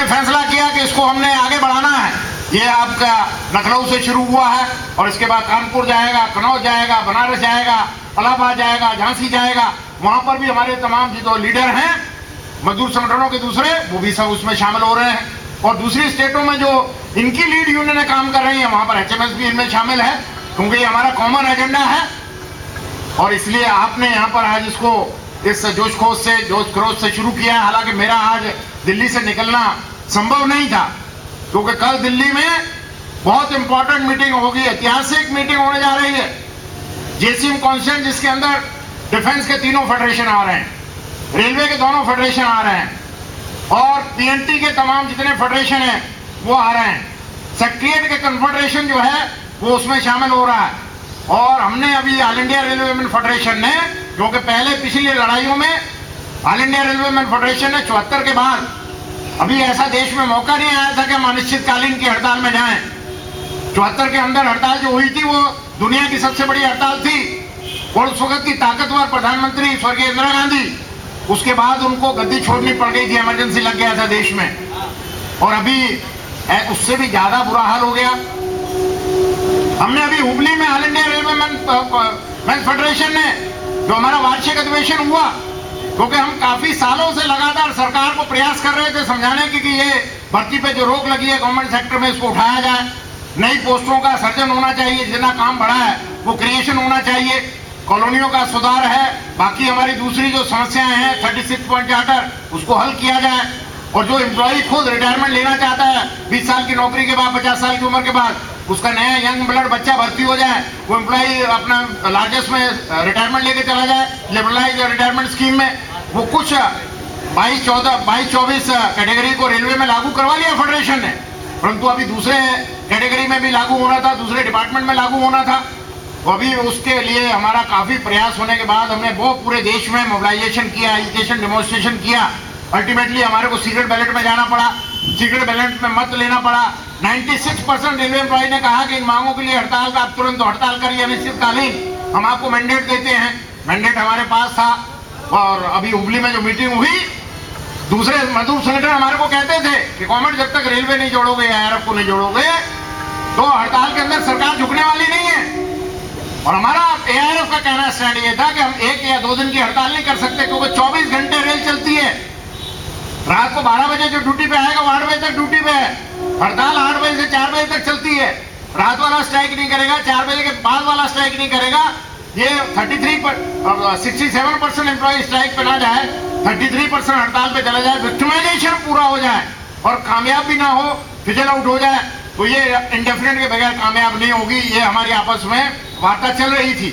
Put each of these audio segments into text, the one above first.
हमने फैसला किया कि इसको हमने आगे बढ़ाना है। ये आपका लखनऊ से शुरू हुआ है और इसके बाद कानपुर जाएगा, कन्नौज जाएगा, बनारस जाएगा, इलाहाबाद जाएगा, झांसी जाएगा। वहां पर भी हमारे तमाम जो लीडर हैं मजदूर संगठनों के दूसरे, वो भी सब उसमें शामिल हो रहे हैं। और दूसरी स्टेटों में जो इनकी लीड यूनियनें काम कर रही हैं वहां पर HMS भी इनमें शामिल है, क्योंकि ये हमारा कॉमन एजेंडा है। और इसलिए आपने यहाँ पर आज इसको इस जोश खरोश से शुरू किया है। हालांकि मेरा आज दिल्ली से निकलना संभव नहीं था, क्योंकि कल दिल्ली में बहुत इंपॉर्टेंट मीटिंग होगी, ऐतिहासिक मीटिंग होने जा रही है JCM कॉन्फ्रेंस, जिसके अंदर डिफेंस के तीनों फेडरेशन आ रहे हैं, रेलवे के दोनों फेडरेशन आ रहे हैं और PNT के तमाम जितने फेडरेशन हैं वो आ रहे हैं। सेक्रेटरीट के कन्फेडरेशन जो है वो उसमें शामिल हो रहा है। और हमने अभी ऑल इंडिया रेलवे फेडरेशन ने, क्योंकि पहले पिछली लड़ाइयों में ऑल इंडिया रेलवे फेडरेशन ने 74 के बाद अभी ऐसा देश में मौका नहीं आया था कि हम अनिश्चितकालीन की हड़ताल में जाएं। 74 के अंदर हड़ताल जो हुई थी वो दुनिया की सबसे बड़ी हड़ताल थी और उस वक्त की ताकतवर प्रधानमंत्री स्वर्गीय इंदिरा गांधी, उसके बाद उनको गद्दी छोड़नी पड़ गई थी, इमरजेंसी लग गया था देश में। और अभी उससे भी ज्यादा बुरा हाल हो गया। हमने अभी हुबली में all India railway man federation ने जो हमारा वार्षिक अधिवेशन हुआ, क्योंकि हम काफी सालों से लगातार सरकार को प्रयास कर रहे थे समझाने की कि ये भर्ती पे जो रोक लगी है गवर्नमेंट सेक्टर में इसको उठाया जाए, नई पोस्टों का सर्जन होना चाहिए, जितना काम बढ़ा है वो क्रिएशन होना चाहिए, कॉलोनियों का सुधार है, बाकी हमारी दूसरी जो समस्याएं हैं 36 पॉइंट चार्टर उसको हल किया जाए। और जो एम्प्लॉय खुद रिटायरमेंट लेना चाहता है 20 साल की नौकरी के बाद, 50 साल की उम्र के बाद, उसका नया यंग ब्लड बच्चा भर्ती हो जाए, वो एम्प्लॉय अपना लार्जेस्ट में रिटायरमेंट लेके चला जाए लिबरलाइज रिटायरमेंट स्कीम में। वो कुछ 22-24 कैटेगरी को रेलवे में लागू करवा लिया फेडरेशन ने, परंतु अभी दूसरे कैटेगरी में भी लागू होना था, दूसरे डिपार्टमेंट में लागू होना था। अभी उसके लिए हमारा काफी प्रयास होने के बाद हमने वो पूरे देश में मोबिलाइजेशन किया, एजिटेशन, डेमोन्स्ट्रेशन किया। अल्टीमेटली हमारे को सीक्रेट बैलेट में जाना पड़ा, सीक्रेट बैलेट में मत लेना पड़ा। 96% रेलवे एम्प्लॉय ने कहा कि इन मांगों के लिए हड़ताल का आप तुरंत हड़ताल करिए अनिश्चितकालीन, हम आपको मैंडेट देते हैं। मैंडेट हमारे पास था। और अभी हुबली में जो मीटिंग हुई, दूसरे मजदूर संगठन हमारे को कहते थे कि गवर्नमेंट जब तक रेलवे नहीं जोड़ोगे, ARF को नहीं जोड़ोगे तो हड़ताल के अंदर सरकार झुकने वाली नहीं है। और हमारा ARF का कहना स्टैंड ये था कि हम 1 या 2 दिन की हड़ताल नहीं कर सकते, क्योंकि 24 घंटे रेल चलती है। रात को 12 बजे जो ड्यूटी पे आएगा वो 8 बजे तक ड्यूटी पे है। हड़ताल 8 बजे से 4 बजे तक चलती है। रात वाला स्ट्राइक नहीं करेगा, 4 बजे के बाद वाला स्ट्राइक नहीं करेगा। ये 67% एम्प्लॉय स्ट्राइक पे ना जाए, 33% हड़ताल पे चला जाए, विक्टिमाइजेशन पूरा हो जाए और कामयाब भी ना हो, फिजल आउट हो जाए, तो ये इंडेफिनिट के बगैर कामयाब नहीं होगी। ये हमारी आपस में वार्ता चल रही थी।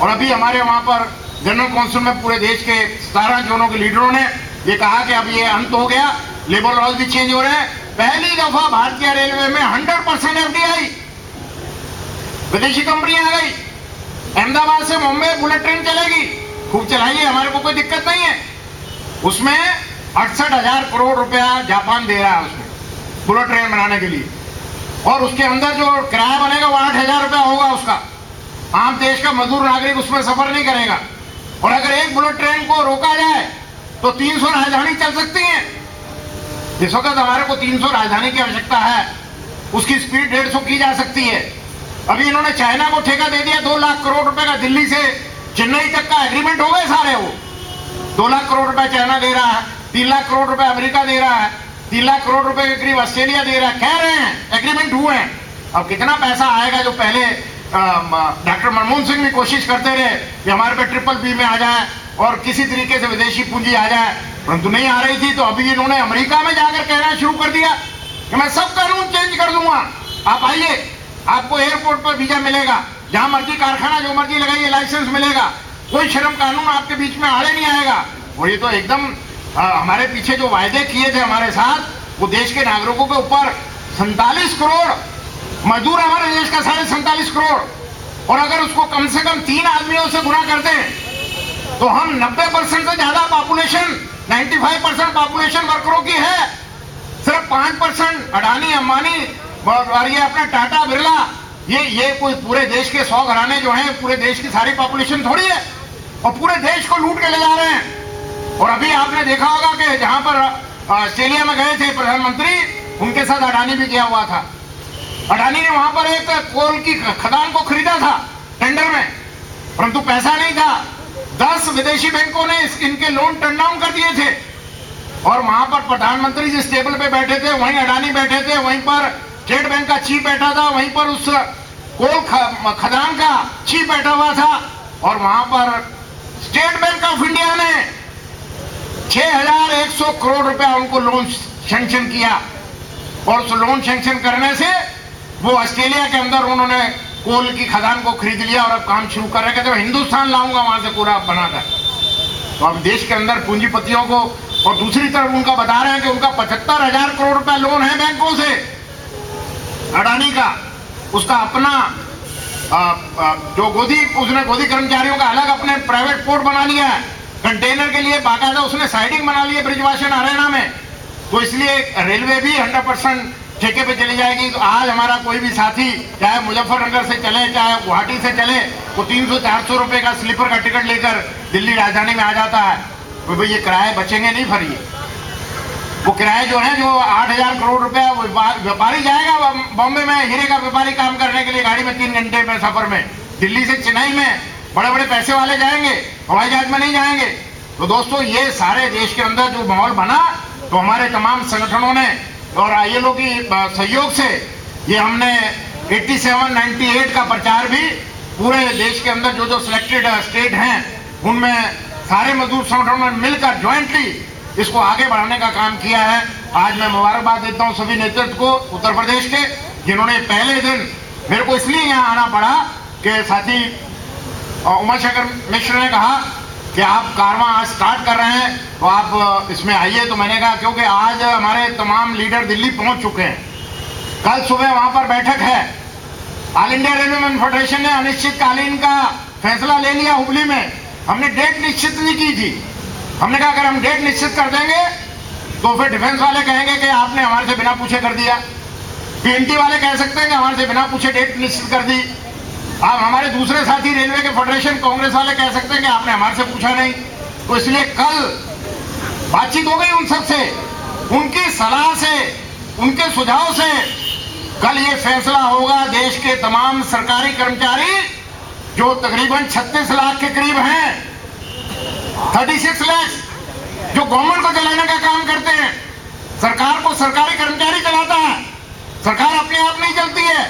और अभी हमारे वहां पर जनरल काउंसिल में पूरे देश के 17 जोनों के लीडरों ने ये कहा कि अब ये अंत हो गया, लेबर लॉज भी चेंज हो रहे हैं। पहली दफा भारतीय रेलवे में 100% FDI, विदेशी कंपनी आ गई। अहमदाबाद से मुंबई बुलेट ट्रेन चलेगी, खूब चलाइए, हमारे को कोई दिक्कत नहीं है। उसमें 68,000 करोड़ रुपया जापान दे रहा है उसमें बुलेट ट्रेन बनाने के लिए। और उसके अंदर जो किराया बनेगा वो 8,000 रुपया होगा उसका। आम देश का मजदूर नागरिक उसमें सफर नहीं करेगा। और अगर एक बुलेट ट्रेन को रोका जाए तो 300 राजधानी चल सकती है। इस वक्त हमारे को 300 राजधानी की आवश्यकता है, उसकी स्पीड 150 की जा सकती है। अभी इन्होंने चाइना को ठेका दे दिया 2 लाख करोड़ रुपए का, दिल्ली से चेन्नई तक का एग्रीमेंट हो गए सारे। वो 2 लाख करोड़ रुपए चाइना दे रहा है, 3 लाख करोड़ रुपए अमेरिका दे रहा है, 3 लाख करोड़ रुपए के करीब ऑस्ट्रेलिया दे रहा है। कह रहे हैं एग्रीमेंट हुए हैं। अब कितना पैसा आएगा, जो पहले डॉक्टर मनमोहन सिंह भी कोशिश करते रहे कि हमारे पे BBB में आ जाए और किसी तरीके से विदेशी पूंजी आ जाए, परंतु नहीं आ रही थी। तो अभी इन्होंने अमेरिका में जाकर कहना शुरू कर दिया कि मैं सब कानून चेंज कर दूंगा, आप आइए, आपको एयरपोर्ट पर वीजा मिलेगा, जहां मर्जी कारखाना जो मर्जी लगाइए लाइसेंस मिलेगा, कोई शर्म कानून आपके बीच में आड़े नहीं आएगा। और ये तो एकदम हमारे पीछे जो वायदे किए थे हमारे साथ, वो देश के नागरिकों के ऊपर 47 करोड़ मजदूर हमारे देश का 47.5 करोड़, और अगर उसको कम से कम 3 आदमियों से गुना कर दें तो हम 90% से ज्यादा पॉपुलेशन, 95% पॉपुलेशन वर्करों की है। सिर्फ 5% अडानी, अंबानी और ये अपना टाटा, बिरला, ये कोई पूरे देश के 100 घराने जो हैं, पूरे देश की सारी पॉपुलेशन थोड़ी है, और पूरे देश को लूट के ले जा रहे हैं। और अभी आपने देखा होगा कि जहां पर ऑस्ट्रेलिया में गए थे प्रधानमंत्री, उनके साथ अडानी भी गया हुआ था। अडानी ने वहां पर एक कोल की खदान को खरीदा था टेंडर में, परंतु पैसा नहीं था। 10 विदेशी बैंकों ने इनके लोन टर्न डाउन कर दिए थे और वहां पर प्रधानमंत्री जिस टेबल पे बैठे थे वहीं अडानी बैठे थे, वहीं पर स्टेट बैंक का चीफ बैठा था, वहीं पर उस कोल खदान का चीफ बैठा हुआ था और वहां पर स्टेट बैंक ऑफ इंडिया ने 6100 करोड़ रुपया उनको लोन सैंक्शन किया और उस लोन सैंक्शन करने से वो ऑस्ट्रेलिया के अंदर उन्होंने कोल की खदान को खरीद लिया और अब काम शुरू कर रहे थे। हिंदुस्तान लाऊंगा वहां से पूरा बनाकर। तो अब देश के अंदर पूंजीपतियों को, और दूसरी तरफ उनका बता रहे हैं कि उनका 75,000 करोड़ रुपया लोन है बैंकों से अडानी का। उसका अपना जो उसने गोदी कर्मचारियों का अलग अपने प्राइवेट पोर्ट बना लिया है, कंटेनर के लिए बाकायदा उसने साइडिंग बना ली है ब्रिजवासन अरेना में। तो इसलिए रेलवे भी 100% ठेके पे चली जाएगी। तो आज हमारा कोई भी साथी चाहे मुजफ्फरनगर से चले चाहे गुवाहाटी से चले, वो 300-400 रुपए का स्लीपर का टिकट लेकर दिल्ली राजधानी में आ जाता है। तो भाई ये किराए बचेंगे नहीं फिर। ये वो किराए जो है, जो 8,000 करोड़ रुपया व्यापारी जाएगा बॉम्बे में हीरे का व्यापारी काम करने के लिए गाड़ी में 3 घंटे में सफर में, दिल्ली से चेन्नई में बड़े बड़े पैसे वाले जाएंगे, हवाई जहाज में नहीं जाएंगे। तो दोस्तों ये सारे देश के अंदर जो माहौल बना, तो हमारे तमाम संगठनों ने और ILO की सहयोग से ये हमने 87-98 का प्रचार भी पूरे देश के अंदर जो सिलेक्टेड स्टेट हैं उनमें सारे मजदूर संगठनों ने मिलकर ज्वाइंटली इसको आगे बढ़ाने का काम किया है। आज मैं मुबारकबाद देता हूं सभी नेतृत्व को उत्तर प्रदेश के, जिन्होंने पहले दिन, मेरे को इसलिए यहाँ आना पड़ा कि साथी उमाशंकर मिश्र ने कहा कि आप कारवां आज स्टार्ट कर रहे हैं तो आप इसमें आइए। तो मैंने कहा क्योंकि आज हमारे तमाम लीडर दिल्ली पहुंच चुके हैं, कल सुबह वहां पर बैठक है। ऑल इंडिया रेलवे फेडरेशन ने अनिश्चितकालीन का फैसला ले लिया हुबली में। हमने डेट निश्चित नहीं की थी। हमने कहा अगर हम डेट निश्चित कर देंगे तो फिर डिफेंस वाले कहेंगे कि आपने हमारे से बिना पूछे कर दिया, PNT वाले कह सकते हैं कि हमारे से बिना पूछे डेट निश्चित कर दी, आप हमारे दूसरे साथी रेलवे के फेडरेशन कांग्रेस वाले कह सकते हैं कि आपने हमारे से पूछा नहीं। तो इसलिए कल बातचीत हो गई उन सब से, उनकी सलाह से, उनके सुझाव से कल ये फैसला होगा। देश के तमाम सरकारी कर्मचारी जो तकरीबन 36 लाख के करीब हैं, 36 लाख जो गवर्नमेंट को चलाने का काम करते हैं, सरकार को सरकारी कर्मचारी चलाता है, सरकार अपने आप नहीं चलती है।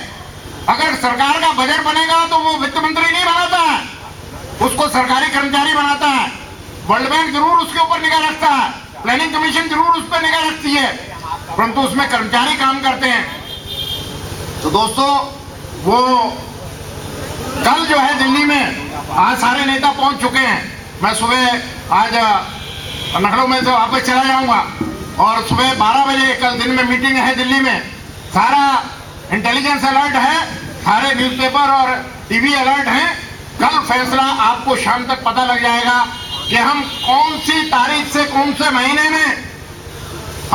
अगर सरकार का बजट बनेगा तो वो वित्त मंत्री नहीं बनाता है, उसको सरकारी कर्मचारी बनाता है। वर्ल्ड बैंक जरूर उसके ऊपर निगाह रखता है, प्लानिंग कमीशन जरूर उस पर निगाह रखती है, परंतु उसमें कर्मचारी काम करते हैं। तो दोस्तों वो कल जो है दिल्ली में आज सारे नेता पहुंच चुके हैं। मैं सुबह आज लखनऊ में से वापस चला जाऊंगा और सुबह 12 बजे कल दिन में मीटिंग है दिल्ली में। सारा इंटेलिजेंस अलर्ट है, सारे न्यूज़पेपर और टीवी अलर्ट हैं। कल फैसला आपको शाम तक पता लग जाएगा कि हम कौन सी तारीख से कौन से महीने में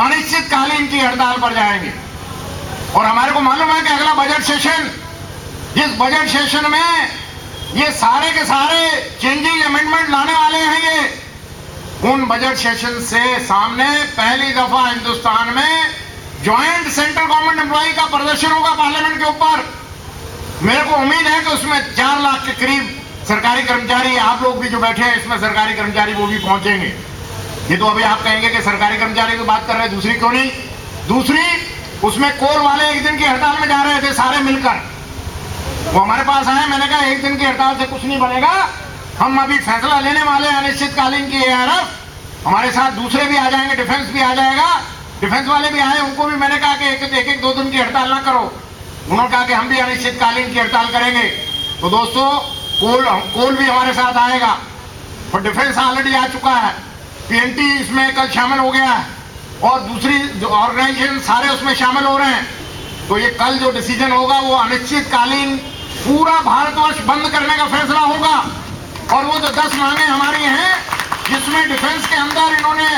अनिश्चितकालीन की हड़ताल पर जाएंगे। और हमारे को मालूम है कि अगला बजट सेशन, जिस बजट सेशन में ये सारे के सारे चेंजिंग अमेंडमेंट लाने वाले हैं, ये उन बजट सेशन से सामने पहली दफा हिंदुस्तान में ज्वाइंट सेंट्रल गवर्नमेंट एम्प्लॉय का प्रदर्शन होगा पार्लियामेंट के ऊपर। मेरे को उम्मीद है कि उसमें 4 लाख के करीब सरकारी कर्मचारी, आप लोग भी जो बैठे हैं इसमें सरकारी कर्मचारी, वो भी पहुंचेंगे। ये तो अभी आप कहेंगे कि सरकारी कर्मचारी की बात कर रहे हैं, दूसरी क्यों नहीं? दूसरी, उसमें कोल वाले एक दिन की हड़ताल में जा रहे थे सारे मिलकर, वो हमारे पास आए। मैंने कहा एक दिन की हड़ताल से कुछ नहीं बनेगा, हम अभी फैसला लेने वाले हैं अनिश्चितकालीन की ARF, हमारे साथ दूसरे भी आ जाएंगे, डिफेंस भी आ जाएगा, डिफेंस वाले भी आए, उनको भी मैंने कहा कि एक 2 दिन की हड़ताल ना करो। उन्होंने कहा कि हम भी अनिश्चितकालीन की हड़ताल करेंगे। तो दोस्तों कोल भी हमारे साथ आएगा और डिफेंस ऑलरेडी आ चुका है, PNT इसमें कल शामिल हो गया है और दूसरी जो ऑर्गेनाइजेशन सारे उसमें शामिल हो रहे हैं। तो ये कल जो डिसीजन होगा वो अनिश्चितकालीन पूरा भारतवर्ष बंद करने का फैसला होगा। और वो जो 10 मांगे हमारी हैं, जिसमें डिफेंस के अंदर इन्होंने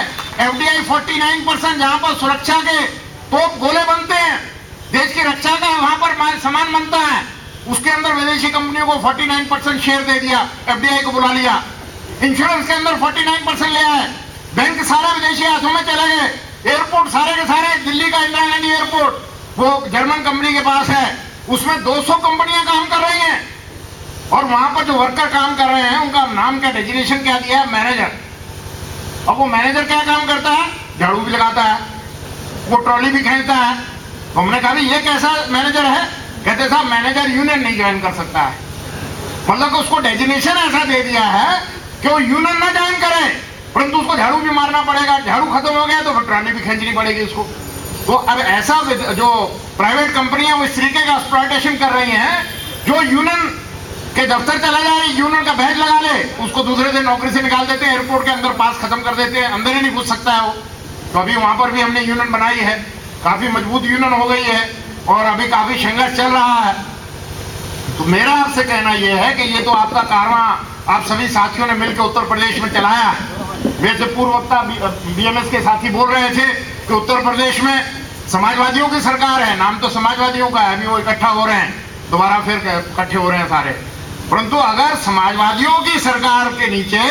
FDI 49%, जहां पर सुरक्षा के तोप गोले बनते हैं, देश की रक्षा का वहां पर सामान बनता है, उसके अंदर विदेशी कंपनियों को 49% शेयर दे दिया, FDI को बुला लिया। इंश्योरेंस के अंदर 49% ले आए, बैंक सारे विदेशी हाथों में चले गए, एयरपोर्ट सारे के सारे, दिल्ली का इंदिरा गांधी एयरपोर्ट वो जर्मन कंपनी के पास है, उसमें 200 कंपनियां काम कर रही हैं, और वहां पर जो वर्कर काम कर रहे हैं उनका नाम क्या, डेजिग्नेशन क्या दिया है, मैनेजर। अब वो मैनेजर क्या काम करता है, झाड़ू भी लगाता है, वो ट्रॉली भी खींचता है। तो हमने कहा ये कैसा मैनेजर है, कहते साहब मैनेजर यूनियन नहीं ज्वाइन कर सकता है। मतलब कि उसको डेजिग्नेशन ऐसा दे दिया है कि वो यूनियन ना ज्वाइन करे, परंतु उसको झाड़ू भी मारना पड़ेगा, झाड़ू खत्म हो गया तो फिर ट्रॉली भी खींचनी पड़ेगी उसको। तो अब ऐसा जो प्राइवेट कंपनियां वो इस तरीके का एक्सप्लॉयटेशन कर रही हैं, जो यूनियन के दफ्तर चला जाए, यूनियन का बैज लगा ले, उसको दूसरे दिन नौकरी से निकाल देते हैं, एयरपोर्ट के अंदर पास खत्म कर देते हैं, अंदर ही नहीं घुस सकता है वो। तो अभी वहां पर भी हमने यूनियन बनाई है, काफी मजबूत यूनियन हो गई है, और अभी काफी संघर्ष चल रहा है। तो मेरा आपसे कहना यह है कि ये तो आपका कारवां आप सभी साथियों ने मिलकर उत्तर प्रदेश में चलाया है। वैसे पूर्व वक्ता बीएमएस के साथी बोल रहे थे कि उत्तर प्रदेश में समाजवादियों की सरकार है, नाम तो समाजवादियों का है, अभी वो इकट्ठा हो रहे हैं, दोबारा फिर इकट्ठे हो रहे हैं सारे। परंतु अगर समाजवादियों की सरकार के नीचे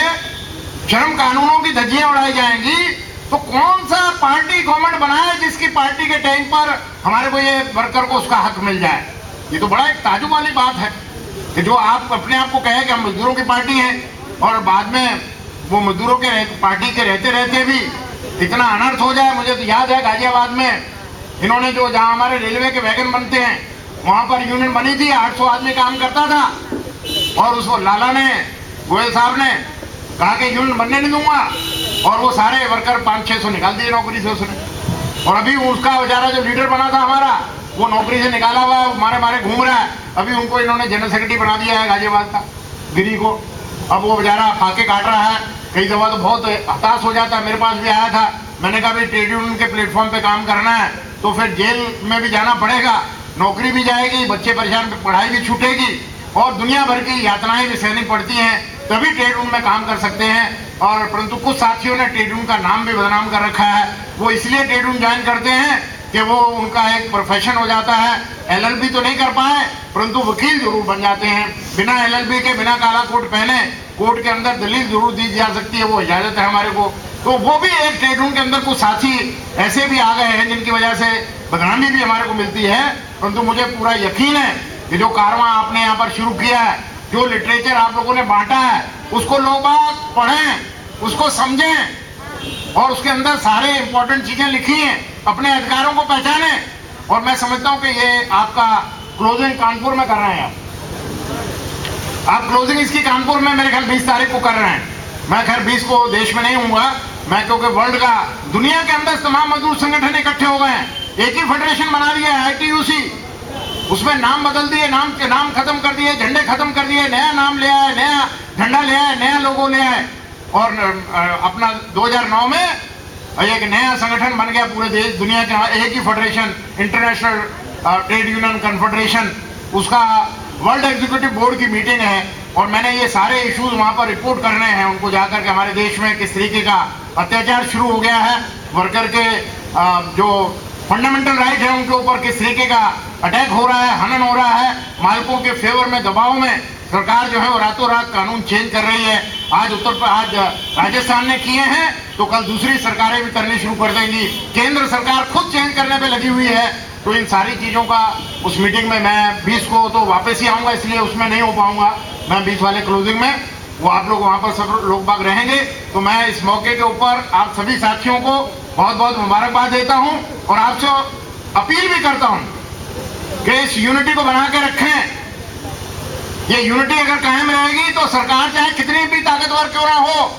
श्रम कानूनों की धज्जियां उड़ाई जाएंगी तो कौन सा पार्टी गवर्नमेंट बनाए जिसकी पार्टी के टाइम पर हमारे को ये वर्कर को उसका हक मिल जाए। ये तो बड़ा एक ताजुब वाली बात है कि जो आप अपने आप को कहे कि हम मजदूरों की पार्टी हैं, और बाद में वो मजदूरों के पार्टी के रहते रहते भी इतना अनर्थ हो जाए। मुझे तो याद है गाजियाबाद में इन्होंने जो जहां हमारे रेलवे के वैगन बनते हैं वहां पर यूनियन बनी थी, 800 आदमी काम करता था, और उसको लाला ने, गोयल साहब ने कहा कि यूनियन बनने नहीं दूंगा, और वो सारे वर्कर 500-600 निकाल दिए नौकरी से उसने। और अभी उसका बेचारा जो लीडर बना था हमारा, वो नौकरी से निकाला हुआ है, मारे मारे घूम रहा है। अभी उनको इन्होंने जनरल सेक्रेटरी बना दिया है गाजियाबाद का, गिरी को। अब वो बेचारा फाके काट रहा है, कई दफा तो बहुत हताश हो जाता है। मेरे पास भी आया था, मैंने कहा भाई ट्रेड यूनियन के प्लेटफॉर्म पे काम करना है तो फिर जेल में भी जाना पड़ेगा, नौकरी भी जाएगी, बच्चे परेशान, पढ़ाई भी छूटेगी, और दुनिया भर की यातनाएं भी सहनी पड़ती हैं, तभी ट्रेड यूनियन में काम कर सकते हैं। और परंतु कुछ साथियों ने ट्रेड यूनियन का नाम भी बदनाम कर रखा है। वो इसलिए ट्रेड यूनियन ज्वाइन करते हैं कि वो उनका एक प्रोफेशन हो जाता है। एलएलबी तो नहीं कर पाए परंतु वकील जरूर बन जाते हैं। बिना एलएलबी के, बिना काला कोट पहने कोर्ट के अंदर दलील जरूर दी जा सकती है, वो इजाजत है हमारे को। तो वो भी एक ट्रेड यूनियन के अंदर कुछ साथी ऐसे भी आ गए हैं जिनकी वजह से बदनामी भी हमारे को मिलती है। परंतु मुझे पूरा यकीन है कि जो कारवां आपने यहाँ पर शुरू किया है, जो लिटरेचर आप लोगों ने बांटा है, उसको लोग पढ़ें, उसको समझें, और उसके अंदर सारे इंपॉर्टेंट चीजें लिखी हैं, अपने अधिकारों को पहचाने। और मैं समझता हूं कि ये आपका क्लोजिंग कानपुर में कर रहे हैं। आप क्लोजिंग इसकी कानपुर में मेरे ख्याल 20 तारीख को कर रहे हैं। मैं खैर 20 को देश में नहीं हूँगा मैं, क्योंकि वर्ल्ड का, दुनिया के अंदर तमाम मजदूर संगठन इकट्ठे हो गए हैं, एक ही फेडरेशन बना दिया है ITUC। उसमें नाम बदल दिए, नाम खत्म कर दिए, झंडे खत्म कर दिए, नया नाम ले आए, नया झंडा ले आए, नया लोगो ले आए, और अपना 2009 में एक नया संगठन बन गया पूरे देश दुनिया का, एक ही federation, international trade union confederation. उसका वर्ल्ड एग्जीक्यूटिव बोर्ड की मीटिंग है, और मैंने ये सारे इश्यूज वहां पर रिपोर्ट करने हैं उनको जाकर के, हमारे देश में किस तरीके का अत्याचार शुरू हो गया है, वर्कर के जो फंडामेंटल राइट है उनके ऊपर किस तरीके का अटैक हो रहा है, हनन हो रहा है, मालिकों के फेवर में, दबाव में सरकार जो है वो रातों रात कानून चेंज कर रही है। आज राजस्थान ने किए हैं तो कल दूसरी सरकारें भी करनी शुरू कर देंगी, केंद्र सरकार खुद चेंज करने पे लगी हुई है। तो इन सारी चीजों का उस मीटिंग में, मैं 20 को तो वापस ही आऊंगा, इसलिए उसमें नहीं हो पाऊंगा मैं 20 वाले क्लोजिंग में, वो आप लोग वहां पर सब लोग बाग रहेंगे। तो मैं इस मौके के ऊपर आप सभी साथियों को बहुत बहुत मुबारकबाद देता हूं, और आपसे अपील भी करता हूं कि इस यूनिटी को बना के रखें। ये यूनिटी अगर कायम रहेगी तो सरकार चाहे कितनी भी ताकतवर क्यों ना हो,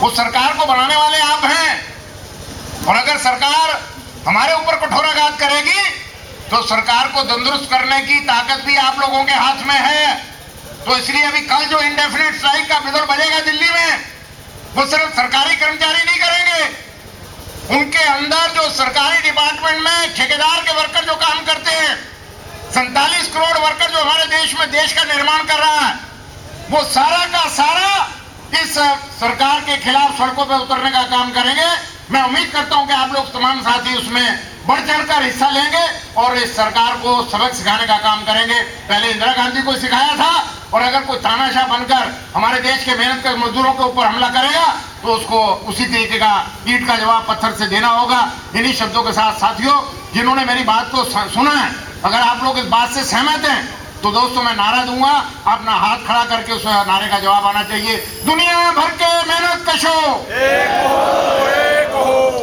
उस सरकार को बनाने वाले आप हैं। और अगर सरकार हमारे ऊपर कठोराघात करेगी तो सरकार को तंदुरुस्त करने की ताकत भी आप लोगों के हाथ में है। तो इसलिए अभी कल जो इंडेफिनिट स्ट्राइक का बिगुल बजेगा दिल्ली में, वो सिर्फ सरकारी कर्मचारी नहीं करेंगे, उनके अंदर जो सरकारी डिपार्टमेंट में ठेकेदार के वर्कर जो काम करते हैं, 47 करोड़ वर्कर जो हमारे देश में देश का निर्माण कर रहा है, वो सारा का सारा इस सरकार के खिलाफ सड़कों पर उतरने का काम करेंगे। मैं उम्मीद करता हूं कि आप लोग तमाम साथी उसमें बढ़ चढ़कर हिस्सा लेंगे और इस सरकार को सबक सिखाने का काम करेंगे। पहले इंदिरा गांधी को सिखाया था, और अगर कोई तानाशाह बनकर हमारे देश के मेहनत के मजदूरों के ऊपर हमला करेगा तो उसको उसी तरीके का ईंट का जवाब पत्थर से देना होगा। इन्हीं शब्दों के साथ साथियों, जिन्होंने मेरी बात को सुना है, अगर आप लोग इस बात से सहमत हैं तो दोस्तों मैं नारा दूंगा, अपना हाथ खड़ा करके उस नारे का जवाब आना चाहिए, दुनिया भर के मेहनत कशो।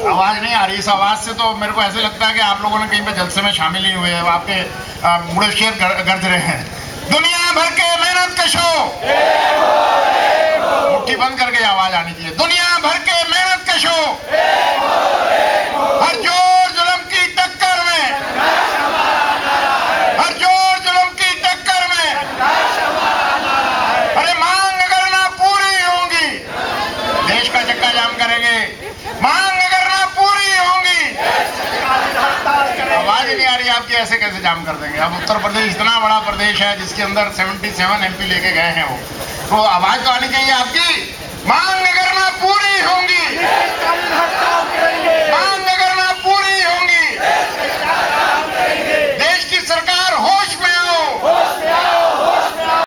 आवाज नहीं आ रही, इस आवाज से तो मेरे को ऐसे लगता है कि आप लोगों ने कहीं पे जलसे में शामिल नहीं हुए, आपके मुड़े शेर गरज रहे हैं। दुनिया भर के मेहनत कशो, मुट्ठी बंद करके आवाज आनी चाहिए, दुनिया भर के मेहनत कशो, हर जोर जुल्म की टक्कर में, हर जोर जुल्म की टक्कर में, अरे मांग अगर ना पूरी होंगी, देश का चक्का जाम करेंगे, मांग अगर ना पूरी होंगी, आवाज नहीं आ रही आपकी, ऐसे कैसे जाम कर देंगे। अब उत्तर प्रदेश इतना बड़ा प्रदेश है जिसके अंदर 77 MP लेके गए हैं वो, तो आवाज तो आनी चाहिए आपकी, मांग अगर ना पूरी होंगी, मांग